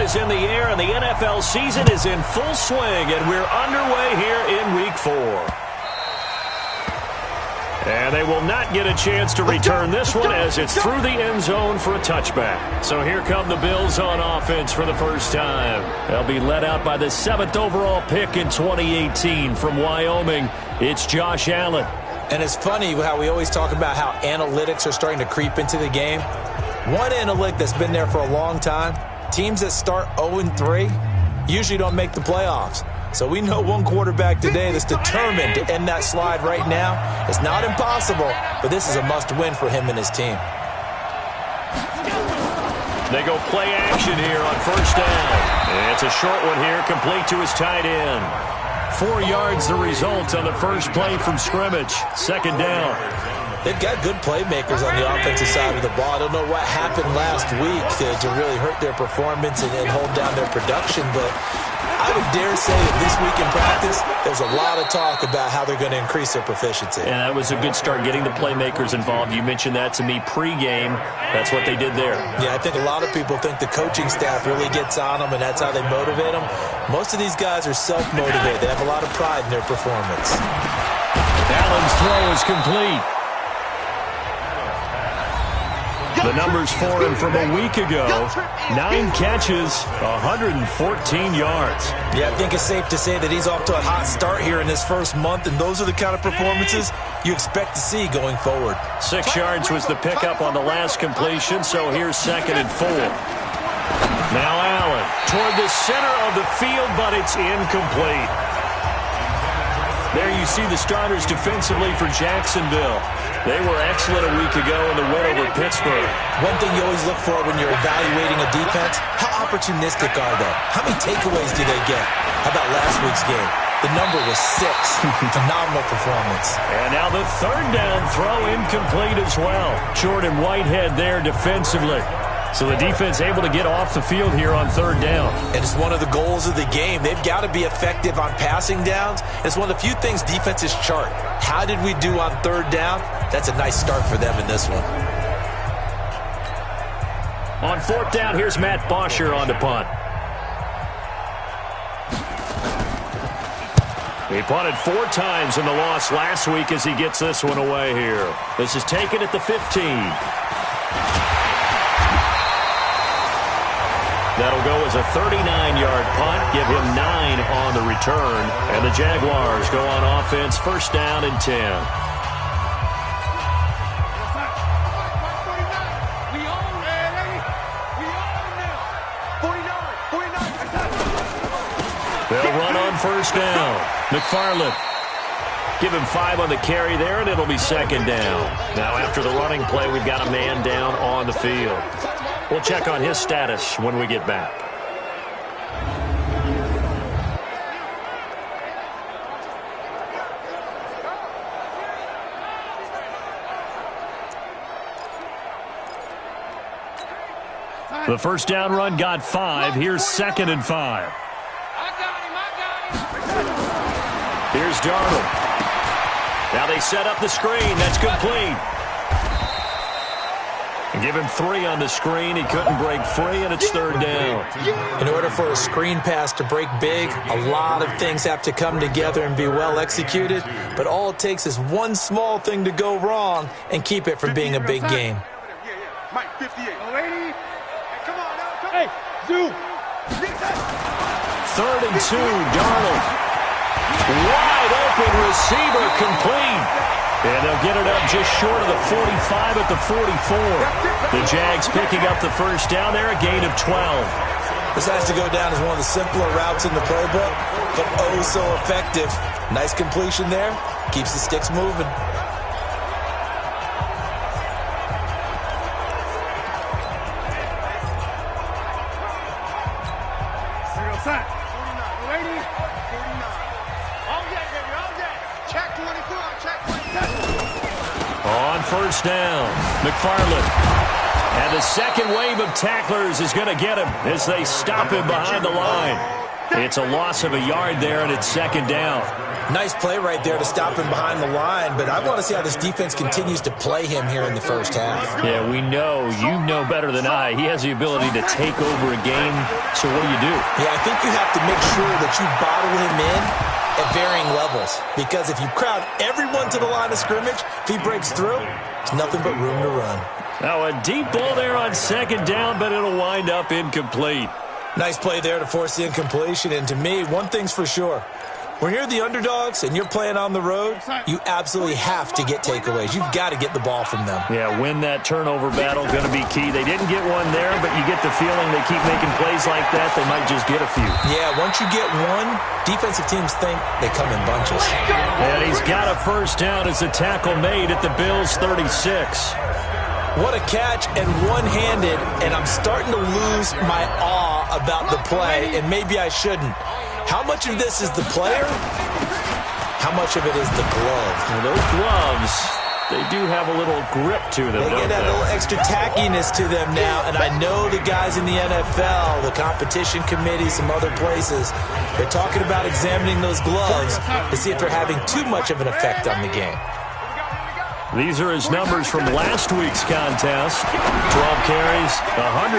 is in the air, and the NFL season is in full swing, and we're underway here in Week 4. And they will not get a chance to return this one as it's through the end zone for a touchback. So here come the Bills on offense for the first time. They'll be led out by the 7th overall pick in 2018 from Wyoming. It's Josh Allen. And it's funny how we always talk about how analytics are starting to creep into the game. One analytic that's been there for a long time, teams that start 0-3 usually don't make the playoffs. So we know one quarterback today that's determined to end that slide right now. It's not impossible, but this is a must-win for him and his team. They go play action here on first down. It's a short one here, complete to his tight end. 4 yards the result on the first play from scrimmage. Second down. They've got good playmakers on the offensive side of the ball. I don't know what happened last week to really hurt their performance and hold down their production, but I would dare say that this week in practice, there's a lot of talk about how they're going to increase their proficiency. And that was a good start, getting the playmakers involved. You mentioned that to me pregame. That's what they did there. Yeah, I think a lot of people think the coaching staff really gets on them, and that's how they motivate them. Most of these guys are self-motivated. They have a lot of pride in their performance. Allen's throw is complete. The numbers for him from a week ago, 9 catches, 114 yards. Yeah, I think it's safe to say that he's off to a hot start here in his first month, and those are the kind of performances you expect to see going forward. 6 yards was the pickup on the last completion, so here's 2nd and 4. Now Allen toward the center of the field, but it's incomplete. There you see the starters defensively for Jacksonville. They were excellent a week ago in the win over Pittsburgh. One thing you always look for when you're evaluating a defense, how opportunistic are they? How many takeaways do they get? How about last week's game? The number was 6. Phenomenal performance. And now the third down throw incomplete as well. Jordan Whitehead there defensively. So the defense able to get off the field here on third down. And it's one of the goals of the game. They've got to be effective on passing downs. It's one of the few things defenses chart. How did we do on third down? That's a nice start for them in this one. On fourth down, here's Matt Bosher on the punt. He punted 4 times in the loss last week as he gets this one away here. This is taken at the 15. That'll go as a 39-yard punt, give him 9 on the return. And the Jaguars go on offense, first down and 10. They'll run on first down. McFarland. Give him 5 on the carry there, and it'll be second down. Now, after the running play, we've got a man down on the field. We'll check on his status when we get back. The first down run got 5. Here's 2nd and 5. Here's Darnold. Now they set up the screen. That's complete. And give him 3 on the screen. He couldn't break free, and it's third down. In order for a screen pass to break big, a lot of things have to come together and be well executed. But all it takes is one small thing to go wrong and keep it from being a big game. Mike, 58. Lady, come on now. Hey, Zoo. 3rd and 2, Darnold. Wide open receiver, complete. And they'll get it up just short of the 45 at the 44. The Jags picking up the first down there, a gain of 12. This has to go down as one of the simpler routes in the playbook, but oh so effective. Nice completion there. Keeps the sticks moving. On first down, McFarland. And the second wave of tacklers is going to get him as they stop him behind the line. It's a loss of a yard there, and it's second down. Nice play right there to stop him behind the line, but I want to see how this defense continues to play him here in the first half. Yeah, we know. You know better than I. He has the ability to take over a game, so what do? Yeah, I think you have to make sure that you bottle him in at varying levels, because if you crowd everyone to the line of scrimmage, if he breaks through, it's nothing but room to run. Now a deep ball there on second down, but it'll wind up incomplete. Nice play there to force the incompletion, and to me, one thing's for sure. When you're the underdogs and you're playing on the road, you absolutely have to get takeaways. You've got to get the ball from them. Yeah, win that turnover battle, going to be key. They didn't get one there, but you get the feeling they keep making plays like that, they might just get a few. Yeah, once you get one, defensive teams think they come in bunches. And he's got a first down as the tackle made at the Bills' 36. What a catch, and one-handed, and I'm starting to lose my awe about the play, and maybe I shouldn't. How much of this is the player? How much of it is the glove? Well, those gloves, they do have a little grip to them, They get that little extra tackiness to them now, and I know the guys in the NFL, the competition committee, some other places, they're talking about examining those gloves to see if they're having too much of an effect on the game. These are his numbers from last week's contest. 12 carries, 109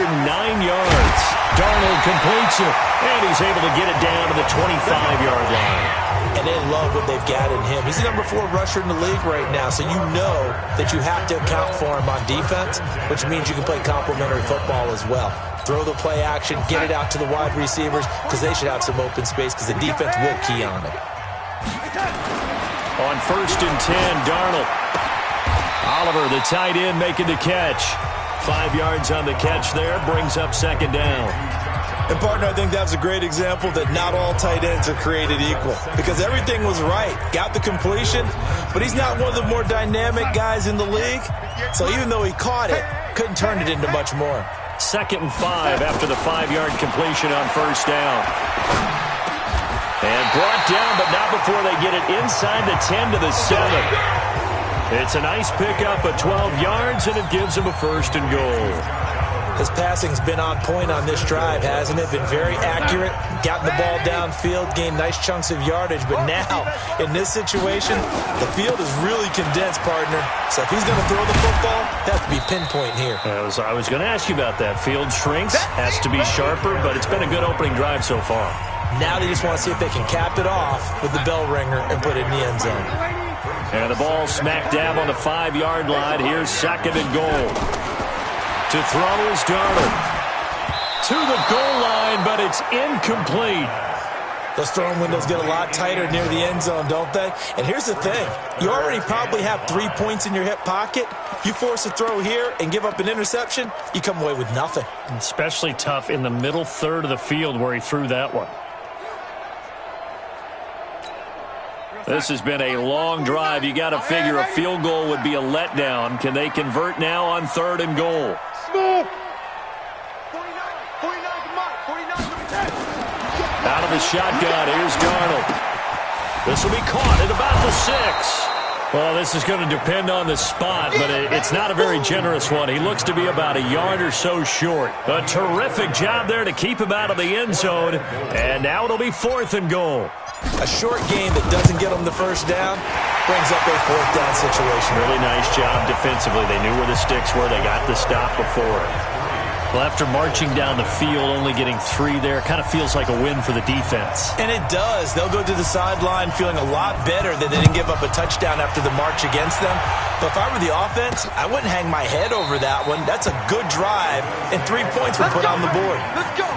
yards. Darnold completes it, and he's able to get it down to the 25-yard line. And they love what they've got in him. He's the number 4 rusher in the league right now, so you know that you have to account for him on defense, which means you can play complementary football as well. Throw the play action, get it out to the wide receivers, because they should have some open space, because the defense will key on it. On 1st and 10, Darnold. Oliver, the tight end, making the catch. 5 yards on the catch there, brings up second down. And, partner, I think that's a great example that not all tight ends are created equal, because everything was right. Got the completion, but he's not one of the more dynamic guys in the league. So even though he caught it, couldn't turn it into much more. 2nd and 5 after the 5-yard completion on 1st down. And brought down, but not before they get it inside the 10 to the 7. It's a nice pickup of 12 yards, and it gives him a 1st and goal. His passing's been on point on this drive, hasn't it? Been very accurate, gotten the ball downfield, gained nice chunks of yardage. But now, in this situation, the field is really condensed, partner. So if he's going to throw the football, that has to be pinpoint here. I was going to ask you about that. Field shrinks, has to be sharper, but it's been a good opening drive so far. Now they just want to see if they can cap it off with the bell ringer and put it in the end zone. And the ball smack dab on the 5-yard line. Here's 2nd and goal. To throw is Darnold. To the goal line, but it's incomplete. Those throwing windows get a lot tighter near the end zone, don't they? And here's the thing. You already probably have 3 points in your hip pocket. You force a throw here and give up an interception, you come away with nothing. Especially tough in the middle third of the field where he threw that one. This has been a long drive. You got to figure a field goal would be a letdown. Can they convert now on 3rd and goal? Out of the shotgun, here's Darnold. This will be caught at about the 6. Well, this is going to depend on the spot, but it's not a very generous one. He looks to be about a yard or so short. A terrific job there to keep him out of the end zone. And now it'll be 4th and goal. A short game that doesn't get them the first down brings up a 4th down situation. Really nice job defensively. They knew where the sticks were. They got the stop before. Well, after marching down the field, only getting 3 there, kind of feels like a win for the defense. And it does. They'll go to the sideline feeling a lot better that they didn't give up a touchdown after the march against them. But if I were the offense, I wouldn't hang my head over that one. That's a good drive, and 3 points were put on the board. Let's go.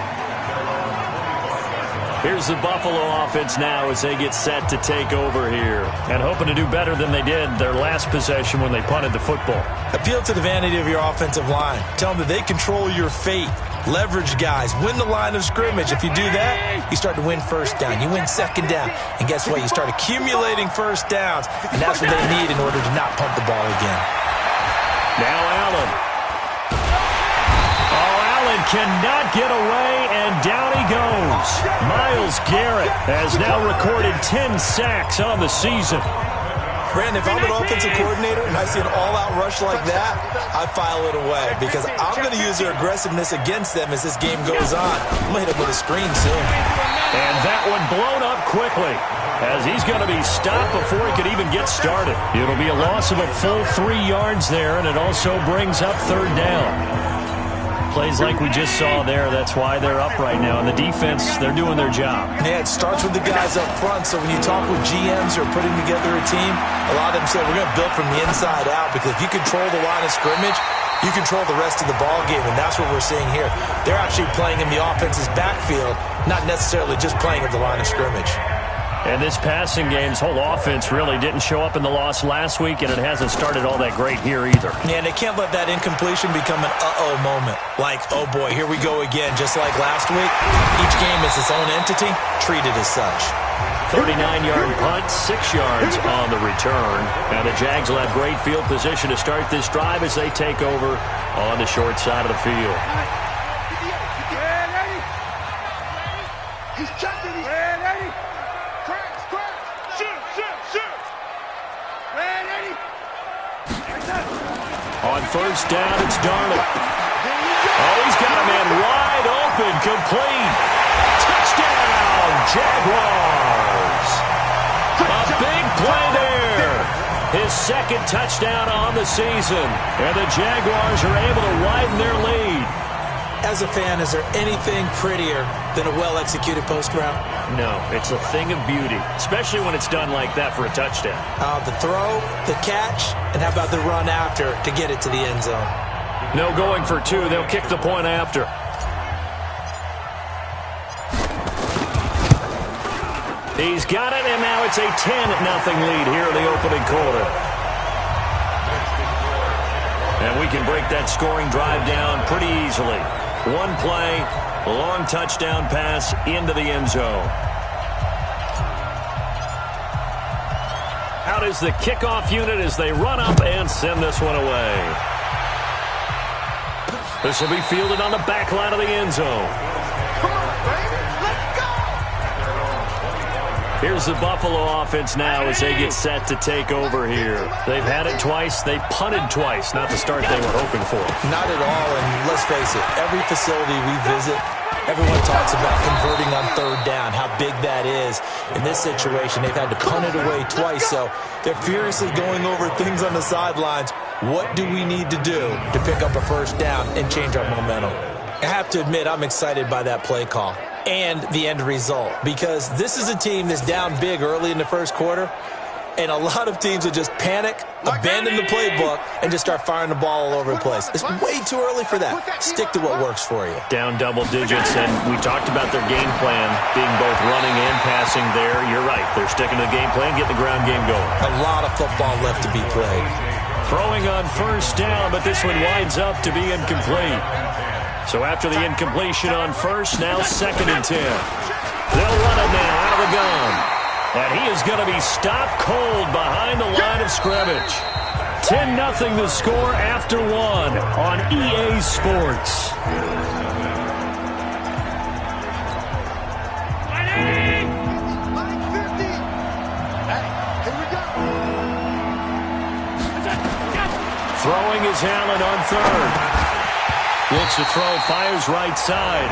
Here's the Buffalo offense now as they get set to take over here. And hoping to do better than they did their last possession when they punted the football. Appeal to the vanity of your offensive line. Tell them that they control your fate. Leverage guys. Win the line of scrimmage. If you do that, you start to win 1st down. You win 2nd down. And guess what? You start accumulating 1st downs. And that's what they need in order to not punt the ball again. Now Allen. Allen cannot get away, and down he goes. Myles Garrett has now recorded 10 sacks on the season. Brandon, if I'm an offensive coordinator and I see an all-out rush like that, I file it away because I'm going to use their aggressiveness against them as this game goes on. I'm going to hit them with a screen soon. And that one blown up quickly as he's going to be stopped before he could even get started. It'll be a loss of a full 3 yards there, and it also brings up third down. Plays like we just saw there, that's why they're up right now. And the defense, they're doing their job. Yeah, it starts with the guys up front. So when you talk with GMs who are putting together a team, a lot of them say we're going to build from the inside out because if you control the line of scrimmage, you control the rest of the ball game, and that's what we're seeing here. They're actually playing in the offense's backfield, not necessarily just playing at the line of scrimmage. And this passing game's whole offense really didn't show up in the loss last week, and it hasn't started all that great here either. Yeah, and they can't let that incompletion become an uh-oh moment. Like, oh boy, here we go again, just like last week. Each game is its own entity, treated as such. 39-yard punt, 6 yards on the return. Now the Jags will have great field position to start this drive as they take over on the short side of the field. He's checking. He's ready. On first down, it's Darnold. Oh, he's got a man wide open, complete. Touchdown, Jaguars. A big play there. His second touchdown on the season. And the Jaguars are able to widen their lead. As a fan, is there anything prettier than a well-executed post route? No, it's a thing of beauty, especially when it's done like that for a touchdown. The throw, the catch, and how about the run after to get it to the end zone? No going for two. They'll kick the point after. He's got it, and now it's a 10-0 lead here in the opening quarter. And we can break that scoring drive down pretty easily. One play, a long touchdown pass into the end zone. Out is the kickoff unit as they run up and send this one away. This will be fielded on the back line of the end zone. Here's the Buffalo offense now as they get set to take over here. They've had it twice. They've punted twice. Not the start they were hoping for. Not at all, and let's face it, every facility we visit, everyone talks about converting on third down, how big that is. In this situation, they've had to punt it away twice, so they're furiously going over things on the sidelines. What do we need to do to pick up a first down and change our momentum? I have to admit, I'm excited by that play call and the end result, because this is a team that's down big early in the first quarter, and a lot of teams will just panic, abandon the playbook, and just start firing the ball all over the place. It's way too early for that. Stick to what works for you. Down double digits, and we talked about their game plan being both running and passing there. You're right. They're sticking to the game plan, getting the ground game going. A lot of football left to be played. Throwing on first down, but this one winds up to be incomplete. So after the incompletion on first, now 2nd and 10. They'll run it now out of the gun. And he is going to be stopped cold behind the line of scrimmage. 10-0 the score after one on EA Sports. Throwing is Allen on third. Looks to throw, fires right side.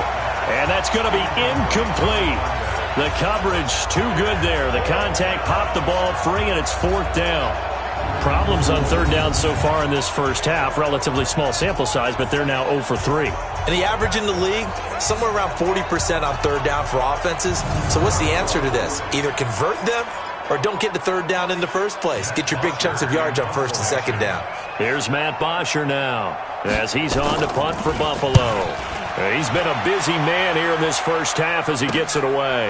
And that's going to be incomplete. The coverage too good there. The contact popped the ball free, and it's 4th down. Problems on third down so far in this first half. Relatively small sample size, but they're now 0 for 3. And the average in the league, somewhere around 40% on third down for offenses. So what's the answer to this? Either convert them or don't get the third down in the first place. Get your big chunks of yards on first and second down. Here's Matt Bosher now as he's on to punt for Buffalo. He's been a busy man here in this first half as he gets it away.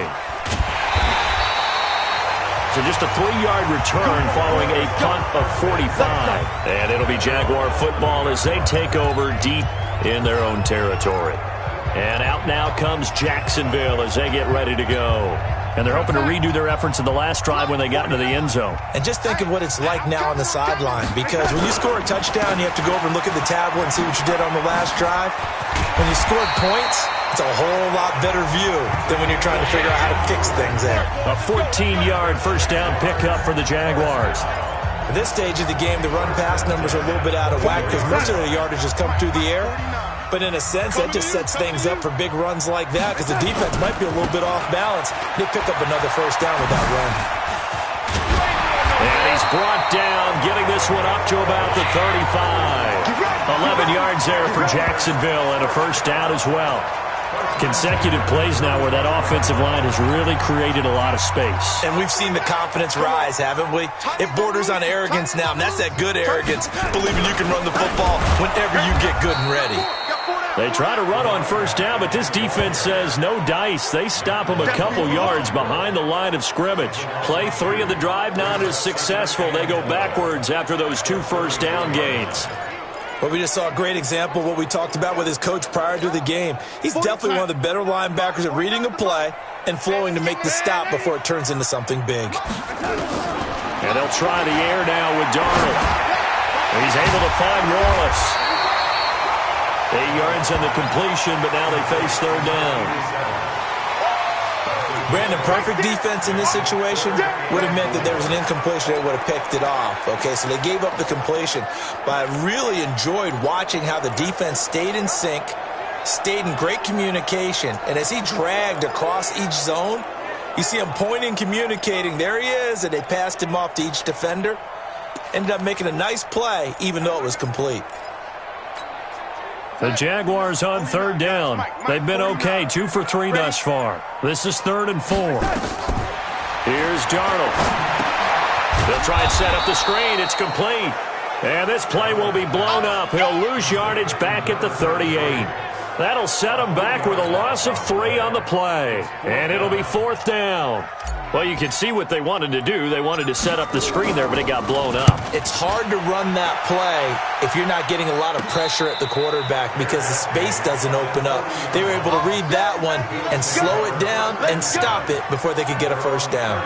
So just a 3-yard return following a punt of 45. And it'll be Jaguar football as they take over deep in their own territory. And out now comes Jacksonville as they get ready to go. And they're hoping to redo their efforts in the last drive when they got into the end zone. And just think of what it's like now on the sideline, because when you score a touchdown, you have to go over and look at the tablet and see what you did on the last drive. When you scored points, it's a whole lot better view than when you're trying to figure out how to fix things there. A 14-yard first down pickup for the Jaguars. At this stage of the game, the run-pass numbers are a little bit out of whack because most of the yardage has come through the air. But in a sense, that just sets things up for big runs like that because the defense might be a little bit off balance. They pick up another first down with that run. And he's brought down, getting this one up to about the 35. 11 yards there for Jacksonville and a first down as well. Consecutive plays now where that offensive line has really created a lot of space. And we've seen the confidence rise, haven't we? It borders on arrogance now, and that's that good arrogance, believing you can run the football whenever you get good and ready. They try to run on first down, but this defense says no dice. They stop them a couple yards behind the line of scrimmage. Play 3 of the drive not as successful. They go backwards after those 2 first down gains. Well, we just saw a great example of what we talked about with his coach prior to the game. He's definitely one of the better linebackers at reading a play and flowing to make the stop before it turns into something big. And they'll try the air now with Darnold. He's able to find Wallace. 8 yards on the completion, but now they face third down. Brandon, perfect defense in this situation would have meant that there was an incompletion. They would have picked it off. Okay, so they gave up the completion. But I really enjoyed watching how the defense stayed in sync, stayed in great communication. And as he dragged across each zone, you see him pointing, communicating. There he is, and they passed him off to each defender. Ended up making a nice play, even though it was complete. The Jaguars on third down. They've been okay, 2 for 3 thus far. This is 3rd and 4. Here's Darnold. They'll try and set up the screen. It's complete. And this play will be blown up. He'll lose yardage back at the 38. That'll set him back with a loss of 3 on the play. And it'll be 4th down. Well, you can see what they wanted to do. They wanted to set up the screen there, but it got blown up. It's hard to run that play if you're not getting a lot of pressure at the quarterback because the space doesn't open up. They were able to read that one and slow it down and stop it before they could get a first down.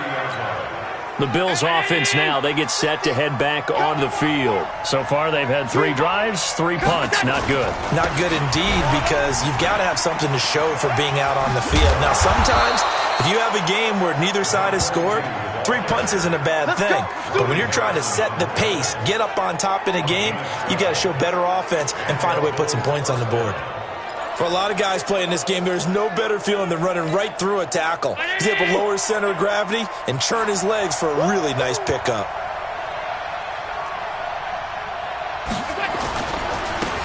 The Bills offense now, they get set to head back onto the field. So far, they've had 3 drives, 3 punts. Not good. Not good indeed, because you've got to have something to show for being out on the field. Now, sometimes, if you have a game where neither side has scored, 3 punts isn't a bad thing. But when you're trying to set the pace, get up on top in a game, you've got to show better offense and find a way to put some points on the board. For a lot of guys playing this game, there's no better feeling than running right through a tackle. He's able to lower his center of gravity and churn his legs for a really nice pickup.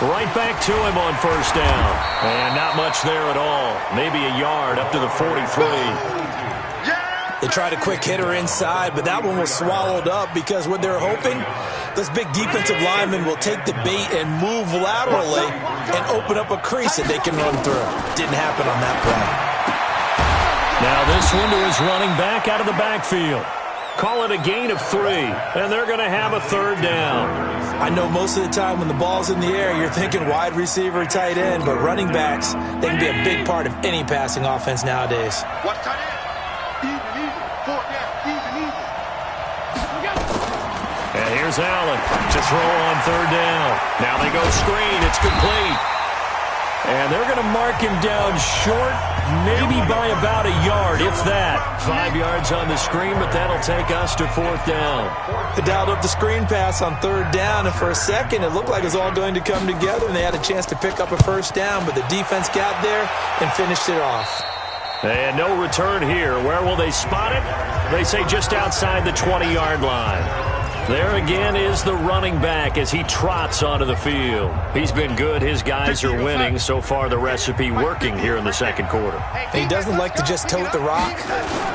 Right back to him on first down. And not much there at all. Maybe a yard up to the 43. They tried a quick hitter inside, but that one was swallowed up because what they're hoping, those big defensive linemen will take the bait and move laterally and open up a crease that they can run through. Didn't happen on that play. Now this one to his running back out of the backfield. Call it a gain of 3, and they're going to have a third down. I know most of the time when the ball's in the air, you're thinking wide receiver, tight end, but running backs, they can be a big part of any passing offense nowadays. Watch tight end. And here's Allen to throw on third down. Now they go screen. It's complete. And they're going to mark him down short, maybe by about a yard, if that. 5 yards on the screen, but that'll take us to 4th down. They dialed up the screen pass on third down, and for a second it looked like it was all going to come together, and they had a chance to pick up a first down, but the defense got there and finished it off. And no return here. Where will they spot it? They say just outside the 20-yard line. There again is the running back as he trots onto the field. He's been good. His guys are winning. So far, the recipe working here in the second quarter. He doesn't like to just tote the rock.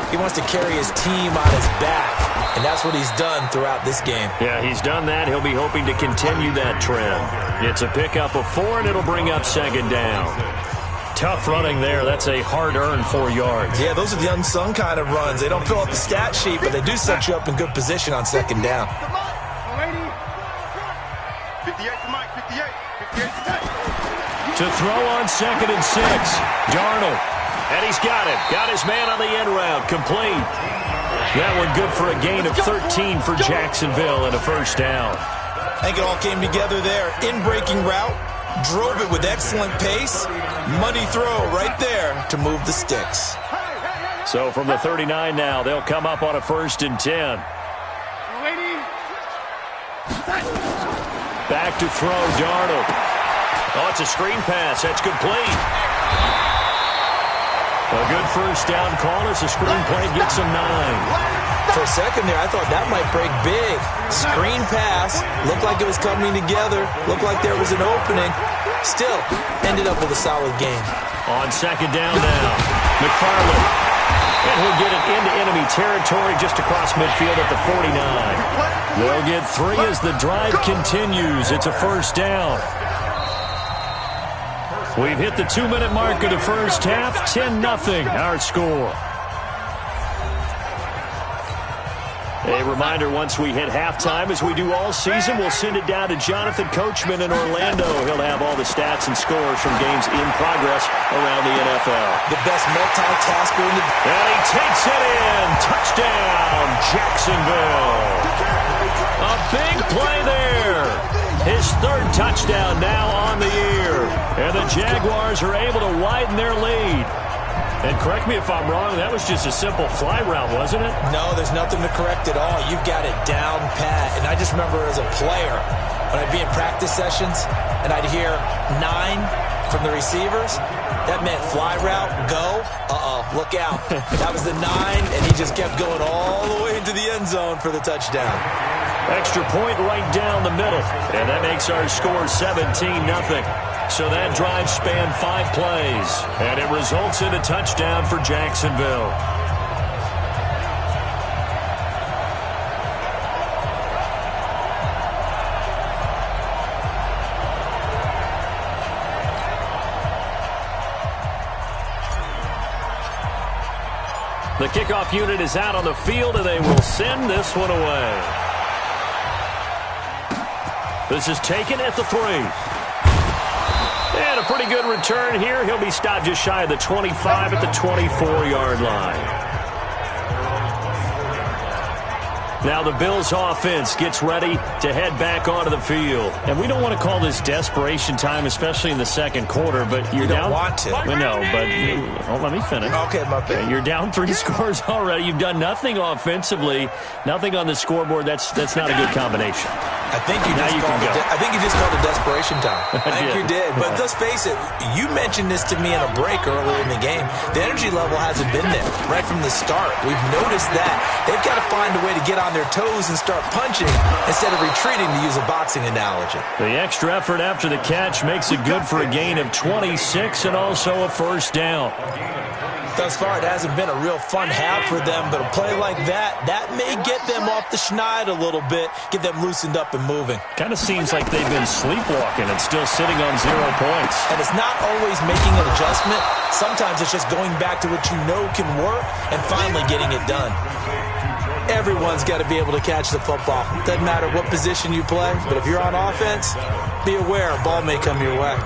He wants to carry his team on his back, and that's what he's done throughout this game. Yeah, he's done that. He'll be hoping to continue that trend. It's a pickup of 4, and it'll bring up second down. Tough running there. That's a hard-earned 4 yards. Yeah, those are the unsung kind of runs. They don't fill up the stat sheet, but they do set you up in good position on second down. 58 to Mike, 58. 58 to Mike. To throw on 2nd and 6. Darnold. And he's got it. Got his man on the end route. Complete. That one good for a gain of 13 for Jacksonville and a first down. I think it all came together there. In-breaking route. Drove it with excellent pace. Money throw right there to move the sticks. So from the 39 now, they'll come up on a 1st and 10. Back to throw, Darnold. Oh, it's a screen pass. That's complete. A good first down call as the screen play gets him 9. For a second there, I thought that might break big. Screen pass. Looked like it was coming together. Looked like there was an opening. Still, ended up with a solid game. On second down now, McFarland. And he'll get it into enemy territory just across midfield at the 49. They'll get 3 as the drive continues. It's a first down. We've hit the 2-minute mark of the first half. 10-0 our score. A reminder, once we hit halftime, as we do all season, we'll send it down to Jonathan Coachman in Orlando. He'll have all the stats and scores from games in progress around the NFL. The best multitasker in the... And he takes it in. Touchdown, Jacksonville. A big play there. His 3rd touchdown now on the year. And the Jaguars are able to widen their lead. And correct me if I'm wrong, that was just a simple fly route, wasn't it? No, there's nothing to correct at all. You've got it down pat. And I just remember as a player, when I'd be in practice sessions and I'd hear 9 from the receivers, that meant fly route, go, look out. That was the 9, and he just kept going all the way into the end zone for the touchdown. Extra point right down the middle, and that makes our score 17-0. So that drive spanned 5 plays, and it results in a touchdown for Jacksonville. The kickoff unit is out on the field, and they will send this one away. This is taken at the 3. And a pretty good return here. He'll be stopped just shy of the 25 at the 24-yard line. Now the Bills offense gets ready to head back onto the field. And we don't want to call this desperation time, especially in the second quarter, but you're down. You don't want to. No, but let me finish. Okay, my bad. You're down 3 scores already. You've done nothing offensively, nothing on the scoreboard. That's not a good combination. I think you just called it desperation time. I think you did. But let's face it, you mentioned this to me in a break earlier in the game. The energy level hasn't been there right from the start. We've noticed that. They've got to find a way to get on their toes and start punching instead of retreating, to use a boxing analogy. The extra effort after the catch makes it good for a gain of 26 and also a first down. Thus far, it hasn't been a real fun half for them, but a play like that may get them off the schneid a little bit, get them loosened up and moving. Kind of seems like they've been sleepwalking and still sitting on 0 points. And it's not always making an adjustment. Sometimes it's just going back to what you know can work and finally getting it done. Everyone's got to be able to catch the football. Doesn't matter what position you play, but if you're on offense, be aware a ball may come your way.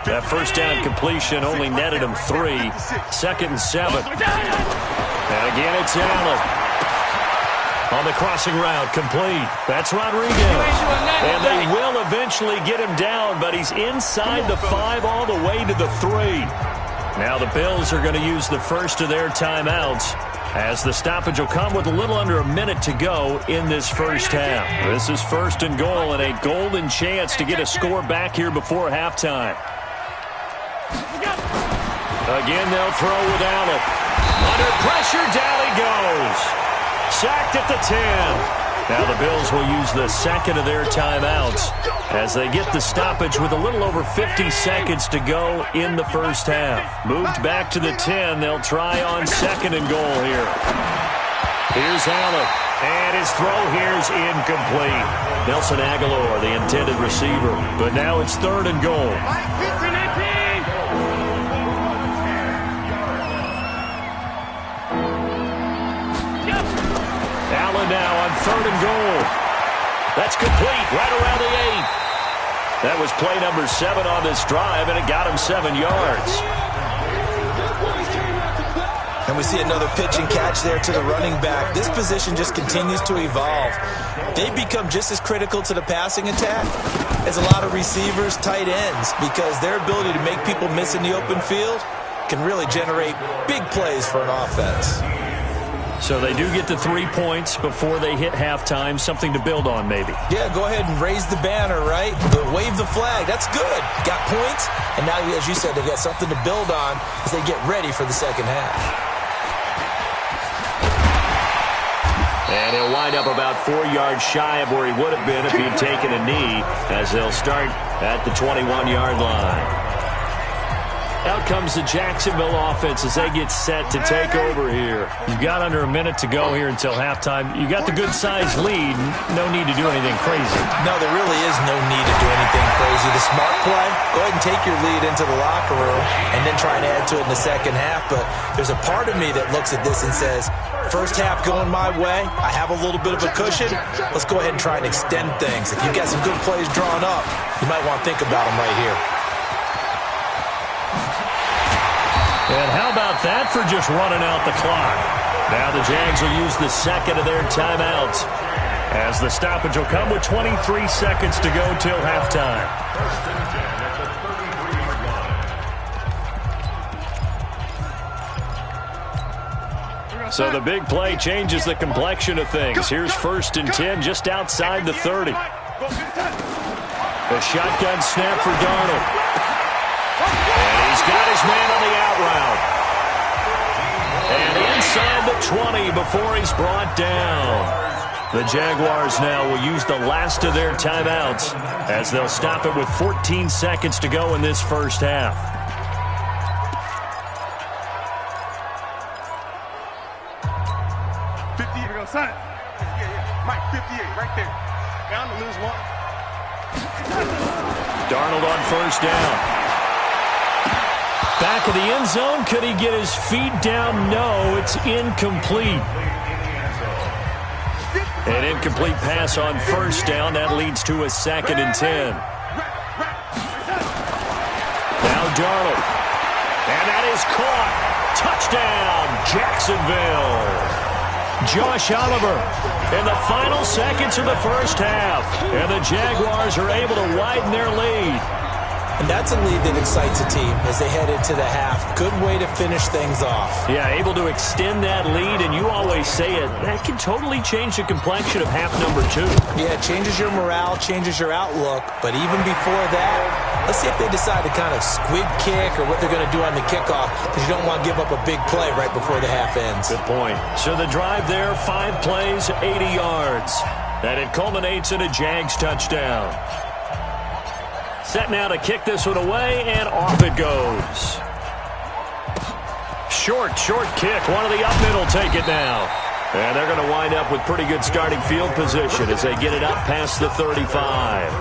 That first down completion only netted him 3. 2nd and 7. And again, it's Allen. On the crossing route, complete. That's Rodriguez. And they will eventually get him down, but he's inside the 5 all the way to the 3. Now the Bills are going to use the first of their timeouts, as the stoppage will come with a little under a minute to go in this first half. This is 1st and goal, and a golden chance to get a score back here before halftime. Again, they'll throw with Allen. Under pressure, down he goes. Sacked at the 10. Now the Bills will use the second of their timeouts as they get the stoppage with a little over 50 seconds to go in the first half. Moved back to the 10. They'll try on 2nd and goal here. Here's Allen. And his throw here's incomplete. Nelson Aguilar, the intended receiver. But now it's 3rd and goal. Allen now on 3rd and goal. That's complete right around the 8. That was play number 7 on this drive, and it got him 7 yards. And we see another pitch and catch there to the running back. This position just continues to evolve. They become just as critical to the passing attack as a lot of receivers, tight ends, because their ability to make people miss in the open field can really generate big plays for an offense. So they do get the 3 points before they hit halftime. Something to build on, maybe. Yeah, go ahead and raise the banner, right? Wave the flag. That's good. Got points, and now, as you said, they've got something to build on as they get ready for the second half. And he'll wind up about 4 yards shy of where he would have been if he'd taken a knee, as they'll start at the 21-yard line. Out comes the Jacksonville offense as they get set to take over here. You've got under a minute to go here until halftime. You got the good-sized lead. No need to do anything crazy. No, there really is no need to do anything crazy. The smart play, go ahead and take your lead into the locker room and then try and add to it in the second half. But there's a part of me that looks at this and says, first half going my way, I have a little bit of a cushion. Let's go ahead and try and extend things. If you've got some good plays drawn up, you might want to think about them right here. And how about that for just running out the clock? Now the Jags will use the second of their timeouts, as the stoppage will come with 23 seconds to go till halftime. So the big play changes the complexion of things. Here's 1st and 10 just outside the 30. A shotgun snap for Darnold. And he's got his man on the out route. And inside the 20 before he's brought down. The Jaguars now will use the last of their timeouts as they'll stop it with 14 seconds to go in this first half. Mike, 58, right there. Down to lose one. Darnold on 1st down. Back of the end zone. Could he get his feet down? No, it's incomplete. An incomplete pass on 1st down. That leads to a 2nd and 10. Now Darnold. And that is caught. Touchdown, Jacksonville. Josh Oliver in the final seconds of the first half. And the Jaguars are able to widen their lead. And that's a lead that excites a team as they head into the half. Good way to finish things off. Yeah, able to extend that lead, and you always say it, that can totally change the complexion of half number 2. Yeah, it changes your morale, changes your outlook. But even before that, let's see if they decide to kind of squib kick or what they're going to do on the kickoff, because you don't want to give up a big play right before the half ends. Good point. So the drive there, 5 plays, 80 yards. And it culminates in a Jags touchdown. Set now to kick this one away, and off it goes. Short kick. One of the up middle take it now. And they're going to wind up with pretty good starting field position as they get it up past the 35.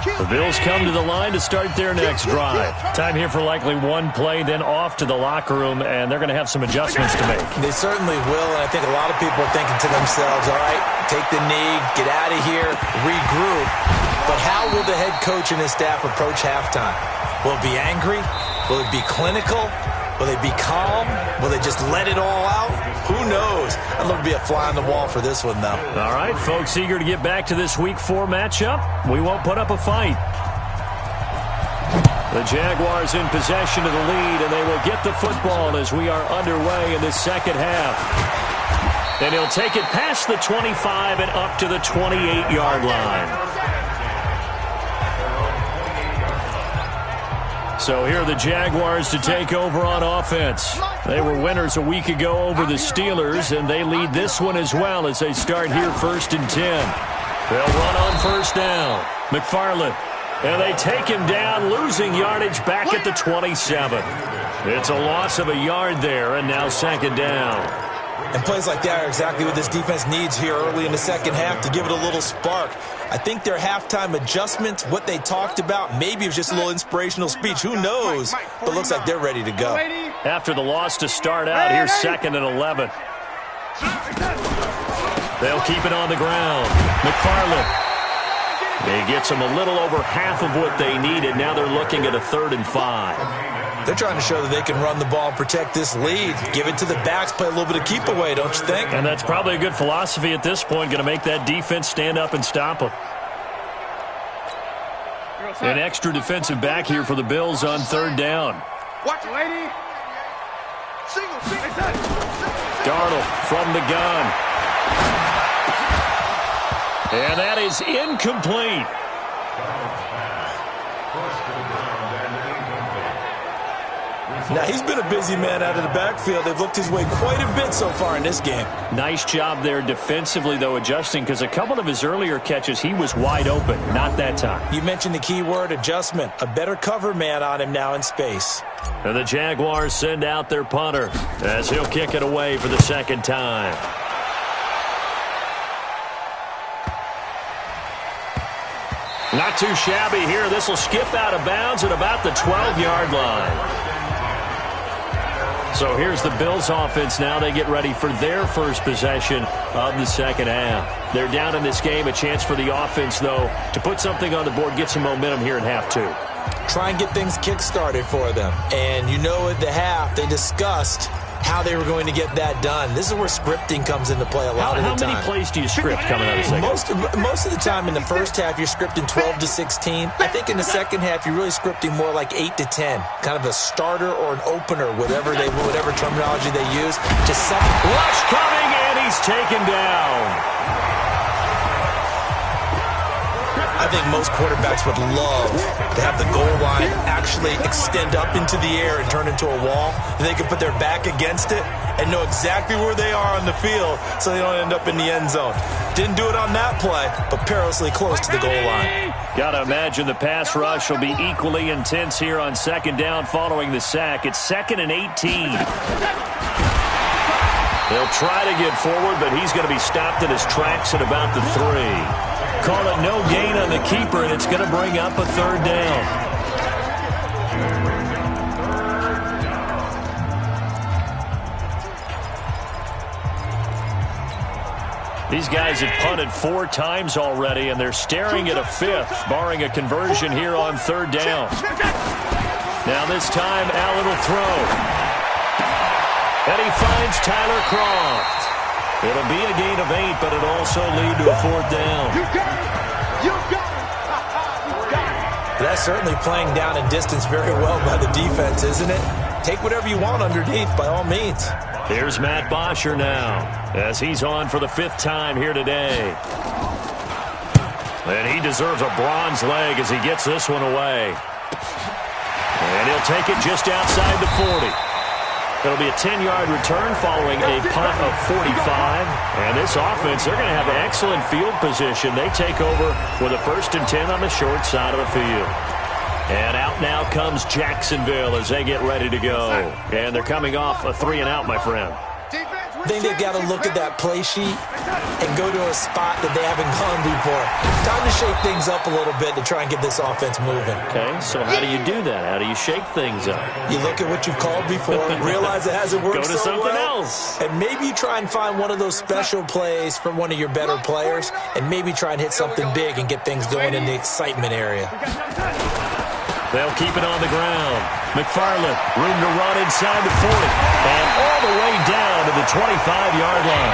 The Bills come to the line to start their next drive. Time here for likely one play, then off to the locker room, and they're going to have some adjustments to make. They certainly will, and I think a lot of people are thinking to themselves, all right, take the knee, get out of here, regroup. But how will the head coach and his staff approach halftime? Will it be angry? Will it be clinical? Will they be calm? Will they just let it all out? Who knows? I'd love to be a fly on the wall for this one, though. All right, folks, eager to get back to this Week 4 matchup. We won't put up a fight. The Jaguars in possession of the lead, and they will get the football as we are underway in the second half. And he'll take it past the 25 and up to the 28-yard line. So here are the Jaguars to take over on offense. They were winners a week ago over the Steelers, and they lead this one as well as they start here 1st and 10. They'll run on 1st down. McFarland. And they take him down, losing yardage back at the 27. It's a loss of a yard there, and now 2nd down. And plays like that are exactly what this defense needs here early in the second half to give it a little spark. I think their halftime adjustments, what they talked about, maybe it was just a little inspirational speech. Who knows? But looks like they're ready to go. After the loss to start out, here's 2nd and 11. They'll keep it on the ground. McFarland. He gets them a little over half of what they needed. Now they're looking at a 3rd and 5. They're trying to show that they can run the ball and protect this lead. Give it to the backs, play a little bit of keep away, don't you think? And that's probably a good philosophy at this point, going to make that defense stand up and stop them. An extra defensive back here for the Bills on 3rd down. Watch it, lady. Darnold from the gun. And that is incomplete. Now, he's been a busy man out of the backfield. They've looked his way quite a bit so far in this game. Nice job there defensively, though, adjusting, because a couple of his earlier catches, he was wide open. Not that time. You mentioned the key word, adjustment. A better cover man on him now in space. And the Jaguars send out their punter as he'll kick it away for the second time. Not too shabby here. This will skip out of bounds at about the 12-yard line. So here's the Bills offense now. They get ready for their first possession of the second half. They're down in this game. A chance for the offense, though, to put something on the board, get some momentum here in half two. Try and get things kick-started for them. And you know at the half, they discussed how they were going to get that done. This is where scripting comes into play a lot of the time. How many plays do you script coming out of the second? Most of the time in the first half, you're scripting 12 to 16. I think in the second half, you're really scripting more like 8 to 10. Kind of a starter or an opener, whatever terminology they use. To set. Rush coming, and he's taken down. I think most quarterbacks would love to have the goal line actually extend up into the air and turn into a wall. And they can put their back against it and know exactly where they are on the field so they don't end up in the end zone. Didn't do it on that play, but perilously close to the goal line. Gotta imagine the pass rush will be equally intense here on second down following the sack. It's 2nd and 18. They'll try to get forward, but he's going to be stopped in his tracks at about the 3. Call it no gain on the keeper, and it's going to bring up a third down. These guys have punted 4 times already, and they're staring at a 5th, barring a conversion here on third down. Now this time, Allen will throw. And he finds Tyler Kroft. It'll be a gain of 8, but it'll also lead to a 4th down. You got it! You got it! You got it! That's certainly playing down in distance very well by the defense, isn't it? Take whatever you want underneath, by all means. Here's Matt Bosher now, as he's on for the 5th time here today. And he deserves a bronze leg as he gets this one away. And he'll take it just outside the 40. It'll be a 10-yard return following a punt of 45. And this offense, they're going to have an excellent field position. They take over with a 1st and 10 on the short side of the field. And out now comes Jacksonville as they get ready to go. And they're coming off a 3-and-out, my friend. I think they've got to look at that play sheet and go to a spot that they haven't gone before. Time to shake things up a little bit to try and get this offense moving. Okay, so how do you do that? How do you shake things up? You look at what you've called before, realize it hasn't worked so well. Go to something else. And maybe you try and find one of those special plays from one of your better players, and maybe try and hit something big and get things going in the excitement area. They'll keep it on the ground. McFarland, room to run inside the 40. And all the way down to the 25-yard line.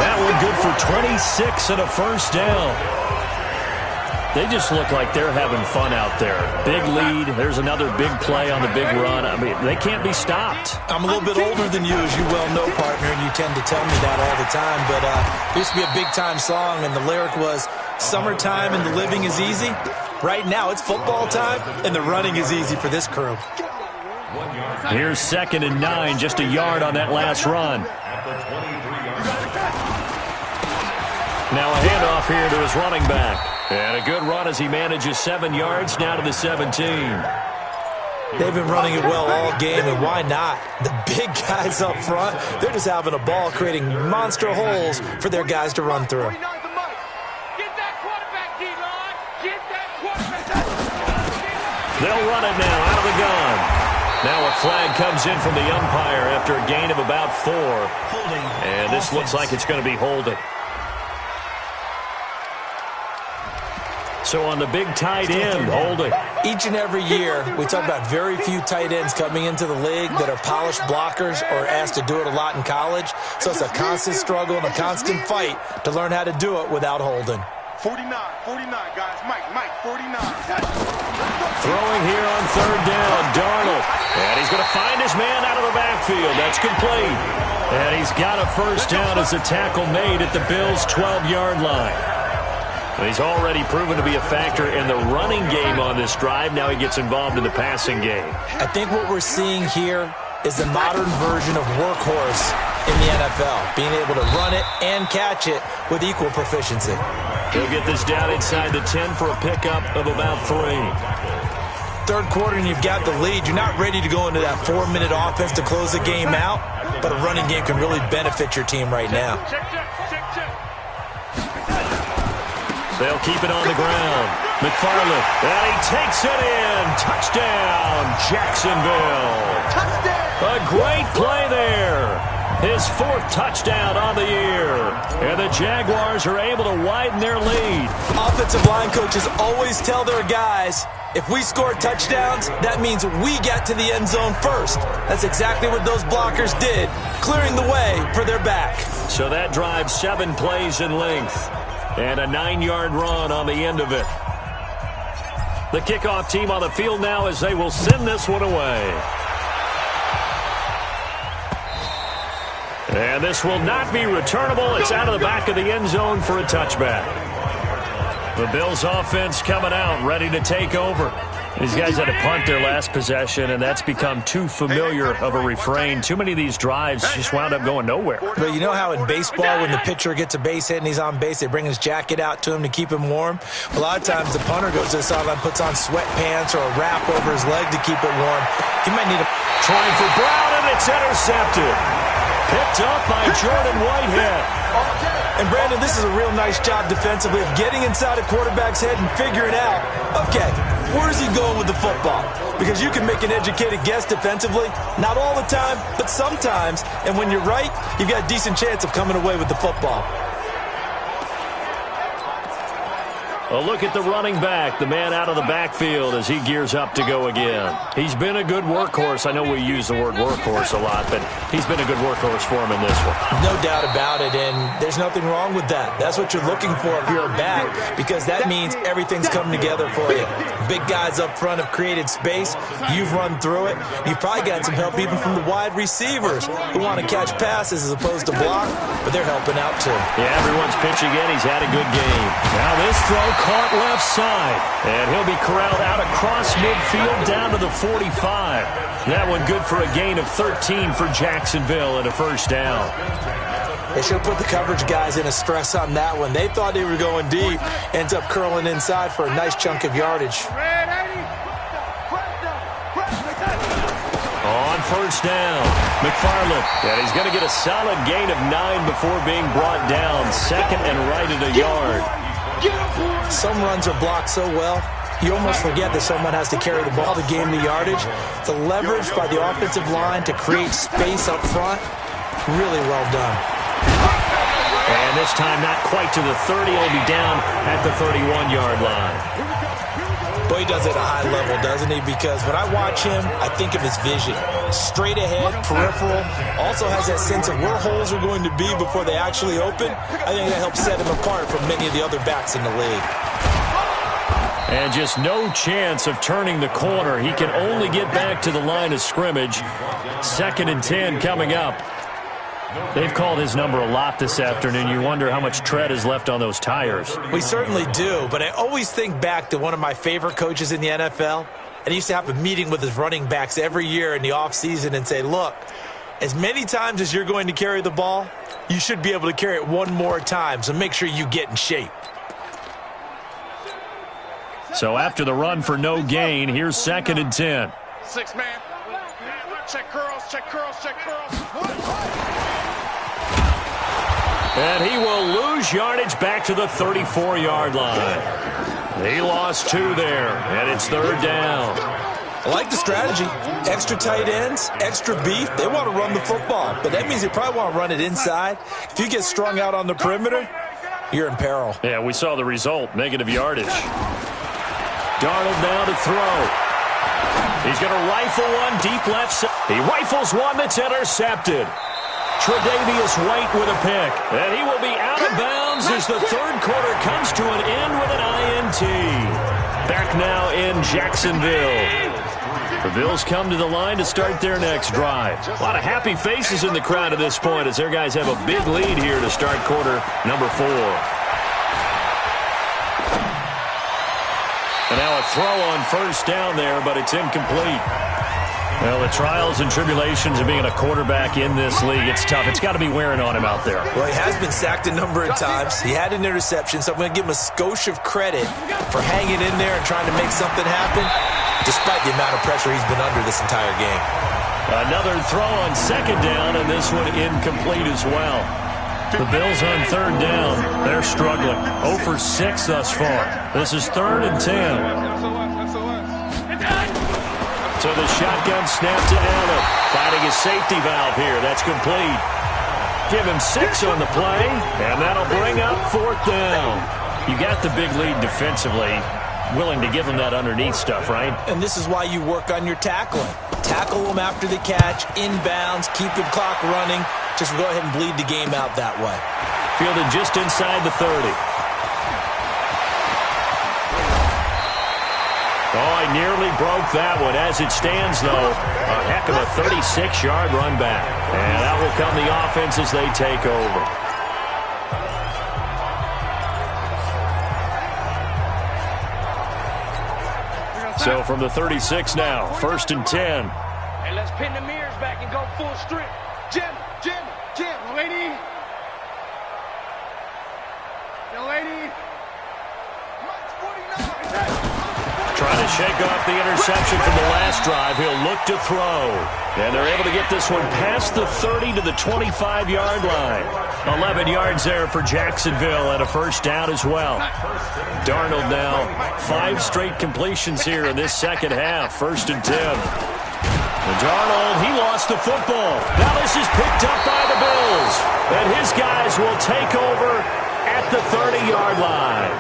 That one good for 26 and a 1st down. They just look like they're having fun out there. Big lead. There's another big play on the big run. I mean, they can't be stopped. I'm a little bit older than you, as you well know, partner, and you tend to tell me that all the time. But it used to be a big-time song, and the lyric was, "Summertime and the living is easy." Right now, it's football time, and the running is easy for this crew. Here's 2nd and 9, just a yard on that last run. Now a handoff here to his running back. And a good run as he manages 7 yards now to the 17. They've been running it well all game, and why not? The big guys up front, they're just having a ball, creating monster holes for their guys to run through. They'll run it now out of the gun. Now a flag comes in from the umpire after a gain of about 4. And this looks like it's going to be holding. So on the big tight end, holding. Each and every year, we talk about very few tight ends coming into the league that are polished blockers or asked to do it a lot in college. So it's a constant struggle and a constant fight to learn how to do it without holding. 49, guys. Mike, 49. Throwing here on third down, Darnold. And he's going to find his man out of the backfield. That's complete. And he's got a first down as a tackle made at the Bills' 12-yard line. He's already proven to be a factor in the running game on this drive. Now he gets involved in the passing game. I think what we're seeing here is the modern version of workhorse in the NFL, being able to run it and catch it with equal proficiency. He'll get this down inside the 10 for a pickup of about 3. Third quarter and you've got the lead. You're not ready to go into that 4-minute offense to close the game out, but a running game can really benefit your team right now. They'll keep it on the ground. McFarland, and he takes it in. Touchdown, Jacksonville. A great play there. His 4th touchdown on the year. And the Jaguars are able to widen their lead. Offensive line coaches always tell their guys, if we score touchdowns, that means we get to the end zone first. That's exactly what those blockers did, clearing the way for their back. So that drives 7 plays in length. And a 9-yard run on the end of it. The kickoff team on the field now as they will send this one away. And this will not be returnable. It's out of the back of the end zone for a touchback. The Bills offense coming out, ready to take over. These guys had to punt their last possession, and that's become too familiar of a refrain. Too many of these drives just wound up going nowhere. But you know how in baseball, when the pitcher gets a base hit and he's on base, they bring his jacket out to him to keep him warm? A lot of times the punter goes to the sideline, puts on sweatpants or a wrap over his leg to keep it warm. He might need a... Trying for Brown, and it's intercepted. Picked up by Jordan Whitehead. And, Brandon, this is a real nice job defensively of getting inside a quarterback's head and figuring out, okay, where's he going with the football? Because you can make an educated guess defensively, not all the time, but sometimes. And when you're right, you've got a decent chance of coming away with the football. A look at the running back, the man out of the backfield as he gears up to go again. He's been a good workhorse. I know we use the word workhorse a lot, but he's been a good workhorse for him in this one. No doubt about it, and there's nothing wrong with that. That's what you're looking for if you're a back, because that means everything's coming together for you. Big guys up front have created space. You've run through it. You've probably got some help even from the wide receivers who want to catch passes as opposed to block, but they're helping out too. Yeah, everyone's pitching in. He's had a good game. Now this throw caught left side, and he'll be corralled out across midfield down to the 45. That one good for a gain of 13 for Jacksonville and a first down. They should put the coverage guys in a stress on that one. They thought they were going deep. Ends up curling inside for a nice chunk of yardage. On first down, McFarland. And he's going to get a solid gain of 9 before being brought down. 2nd and right at a yard. Some runs are blocked so well, you almost forget that someone has to carry the ball to gain the yardage. The leverage by the offensive line to create space up front, really well done. And this time not quite to the 30. He'll be down at the 31-yard line. Boy, he does it at a high level, doesn't he? Because when I watch him, I think of his vision. Straight ahead, peripheral. Also has that sense of where holes are going to be before they actually open. I think that helps set him apart from many of the other backs in the league. And just no chance of turning the corner. He can only get back to the line of scrimmage. 2nd and 10 coming up. They've called his number a lot this afternoon. You wonder how much tread is left on those tires. We certainly do, but I always think back to one of my favorite coaches in the NFL. And he used to have a meeting with his running backs every year in the offseason and say, look, as many times as you're going to carry the ball, you should be able to carry it one more time, so make sure you get in shape. So after the run for no gain, here's 2nd and 10. 6 man. Check curls, check curls, check curls. And he will lose yardage back to the 34-yard line. He lost 2 there, and it's 3rd down. I like the strategy. Extra tight ends, extra beef. They want to run the football, but that means they probably want to run it inside. If you get strung out on the perimeter, you're in peril. Yeah, we saw the result, negative yardage. Darnold now to throw. He's going to rifle one deep left side. He rifles one that's intercepted. Tre'Davious White with a pick. And he will be out of bounds as the third quarter comes to an end with an INT. Back now in Jacksonville. The Bills come to the line to start their next drive. A lot of happy faces in the crowd at this point as their guys have a big lead here to start quarter number 4. And now a throw on first down there, but it's incomplete. Well, the trials and tribulations of being a quarterback in this league, it's tough. It's got to be wearing on him out there. Well, he has been sacked a number of times. He had an interception, so I'm going to give him a skosh of credit for hanging in there and trying to make something happen, despite the amount of pressure he's been under this entire game. Another throw on second down, and this one incomplete as well. The Bills on third down. They're struggling. 0 for 6 thus far. This is 3rd and 10. So the shotgun snap to Allen. Finding his safety valve here. That's complete. Give him 6 on the play, and that'll bring up 4th down. You got the big lead defensively. Willing to give him that underneath stuff, right? And this is why you work on your tackling. Tackle him after the catch, inbounds, keep the clock running. Just go ahead and bleed the game out that way. Fielded just inside the 30. Oh, I nearly broke that one. As it stands, though, a heck of a 36-yard run back. And that will come the offense as they take over. So from the 36 now, 1st and 10. Hey, let's pin the mirrors back and go full strip. Jim, lady. Young lady. Trying to shake off the interception from the last drive. He'll look to throw. And they're able to get this one past the 30 to the 25-yard line. 11 yards there for Jacksonville and a first down as well. Darnold now 5 straight completions here in this second half. 1st and 10. And Darnold, he lost the football. Now this is picked up by the Bills. And his guys will take over at the 30-yard line.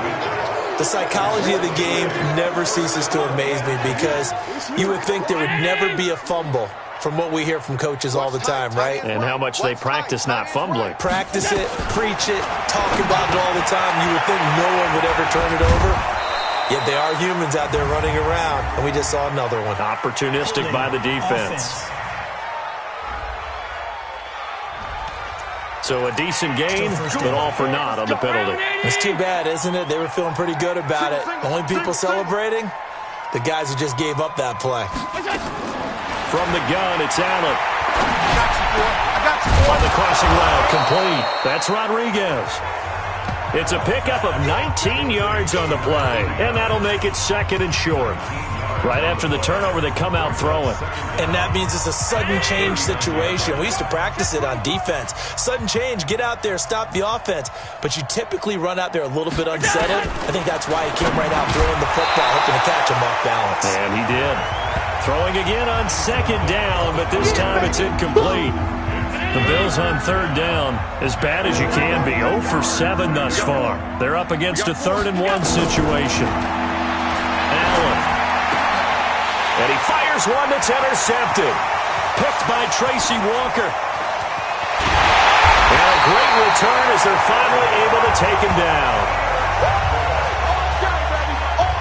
The psychology of the game never ceases to amaze me because you would think there would never be a fumble from what we hear from coaches all the time, right? And how much they practice not fumbling. Practice it, preach it, talk about it all the time. You would think no one would ever turn it over. Yet they are humans out there running around, and we just saw another one. Opportunistic by the defense. So a decent gain, but all for naught on the penalty. It's too bad, isn't it? They were feeling pretty good about it. Only people celebrating? The guys who just gave up that play. From the gun, it's Allen. On the crossing route, complete. That's Rodriguez. It's a pickup of 19 yards on the play, and that'll make it 2nd and short. Right after the turnover, they come out throwing. And that means it's a sudden change situation. We used to practice it on defense. Sudden change, get out there, stop the offense. But you typically run out there a little bit unsettled. I think that's why he came right out throwing the football, hoping to catch him off balance. And he did. Throwing again on 2nd down, but this time it's incomplete. The Bills on 3rd down, as bad as you can be. 0 for 7 thus far. They're up against a 3rd and 1 situation. Allen. And he fires one that's intercepted. Picked by Tracy Walker. And a great return as they're finally able to take him down.